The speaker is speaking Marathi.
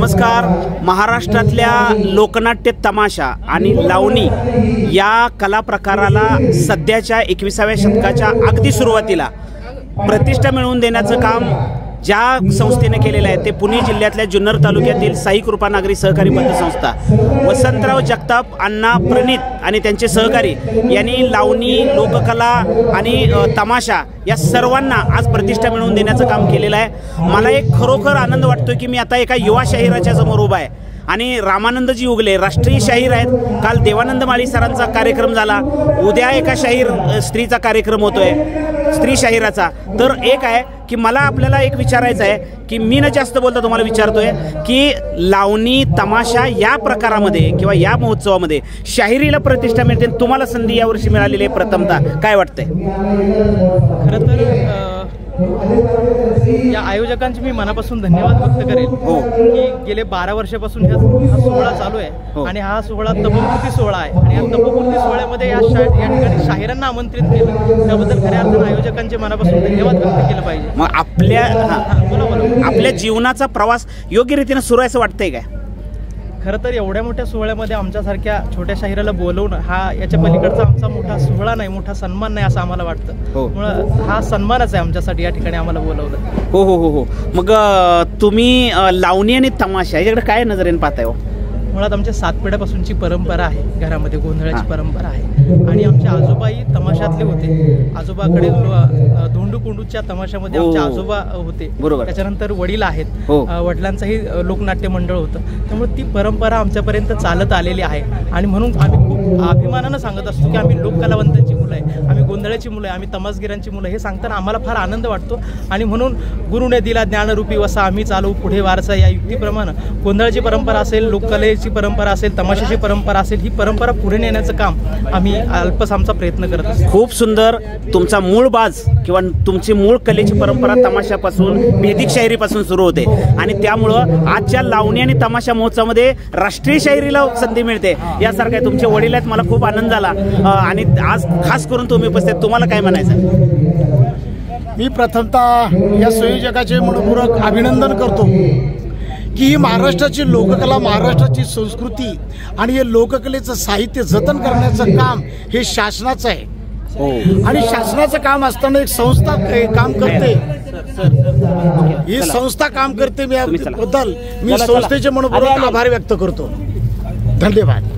नमस्कार. महाराष्ट्रातल्या लोकनाट्य तमाशा आणि लावणी या कला प्रकाराला सध्याच्या 21व्या शतकाच्या अगदी सुरुवातीला प्रतिष्ठा मिळवून देण्याचं काम ज्या संस्थेने केलेलं आहे ते पुणे जिल्ह्यातल्या जुन्नर तालुक्यातील साई कृपा नागरी सहकारी पतसंस्था वसंतराव जगताप अण्णा प्रणित आणि त्यांचे सहकारी यांनी लावणी, लोककला आणि तमाशा या सर्वांना आज प्रतिष्ठा मिळवून देण्याचं काम केलेलं आहे. मला एक खरोखर आनंद वाटतो की मी आता एका युवा शाहिराच्या समोर उभा आहे आणि रामानंदजी उगले राष्ट्रीय शाहीर आहेत. काल देवानंद माळी सरांचा कार्यक्रम झाला, उद्या एका शाहीर स्त्रीचा कार्यक्रम होतोय, स्त्री शाहिराचा. तर एक आहे की मला आपल्याला एक विचारायचं आहे की मी न जास्त बोलता तुम्हाला विचारतोय की लावणी, तमाशा या प्रकारामध्ये किंवा या महोत्सवामध्ये शाहिरीला प्रतिष्ठा मिळते, तुम्हाला संधी यावर्षी मिळालेली आहे प्रथमतः, काय वाटतंय? खरं तर या आयोजकांचे मी मनापासून धन्यवाद व्यक्त करेल की गेले 12 वर्षापासून हा सोहळा चालू आहे आणि हा सोहळा तपोपूर्ती सोहळा आहे आणि या तपोपूर्ती सोहळ्यामध्ये या ठिकाणी शाहिरांना आमंत्रित केलं, त्याबद्दल खऱ्या अर्थाने आयोजकांचे मनापासून धन्यवाद व्यक्त केलं पाहिजे. मग आपल्या जीवनाचा प्रवास योग्य रीतीने सुरू आहे असं वाटतंय काय? खरं तर एवढ्या मोठ्या सोहळ्यामध्ये आमच्यासारख्या छोट्या शाहिराला बोलवणं हा याच्या पलीकडचा आमचा मोठा सोहळा नाही, मोठा सन्मान नाही असं आम्हाला वाटतं. मुळात हा सन्मानच आहे आमच्यासाठी या ठिकाणी आम्हाला बोलवलं. हो हो हो हो. मग तुम्ही लावणी आणि तमाशा याच्याकडे काय नजरेने पाहताय हो? मुळात आमच्या 7 पिढ्यापासूनची परंपरा आहे, घरामध्ये गोंधळाची परंपरा आहे आणि आमचे आजोबाही तमाशातले होते. आजोबाकडे धोंडू कोंडूच्या तमाशामध्ये आमचे आजोबा होते. त्याच्यानंतर वडील आहेत, वडिलांचंही लोकनाट्य मंडळ होतं. त्यामुळे ती परंपरा आमच्यापर्यंत चालत आलेली आहे आणि म्हणून आम्ही खूप अभिमानानं सांगत असतो की आम्ही लोककलावंतांची मुलं आहे, आम्ही गोंधळाची मुलं आहे, आम्ही तमासगिरांची मुलं. हे सांगताना आम्हाला फार आनंद वाटतो आणि म्हणून गुरुने दिला ज्ञानरूपी वसा, आम्ही चालू पुढे वारसा या युक्तीप्रमाणे गोंधळाची परंपरा असेल, लोककलेची परंपरा असेल, तमाशाची परंपरा असेल, ही परंपरा पुढे नेण्याचं काम आम्ही अल्पस आमचा प्रयत्न करत असतो. खूप सुंदर. तुमचा मूळ बाज किंवा तुमची मूळ कलेची परंपरा तमाशापासून, भेदिक शाहिरीपासून सुरू होते आणि त्यामुळं आजच्या लावणी आणि तमाशा महोत्सवामध्ये राष्ट्रीय शाहिरीला संधी मिळते यासारखे तुमचे वडील आहेत. मला खूप आनंद झाला आणि आज खास करून तुम्ही उपस्थित, तुम्हाला काय म्हणायचं? मी प्रथमतः या संयोजकाचे मनपूर्वक अभिनंदन करतो की ही महाराष्ट्राची लोककला, महाराष्ट्राची संस्कृती आणि हे लोककलेचं साहित्य जतन करण्याचं काम हे शासनाचं आहे आणि शासनाचं काम असताना एक संस्था काम करते, ही संस्था काम करते. मी याबद्दल मी संस्थेचे मनपूर्वक आभार व्यक्त करतो. धन्यवाद.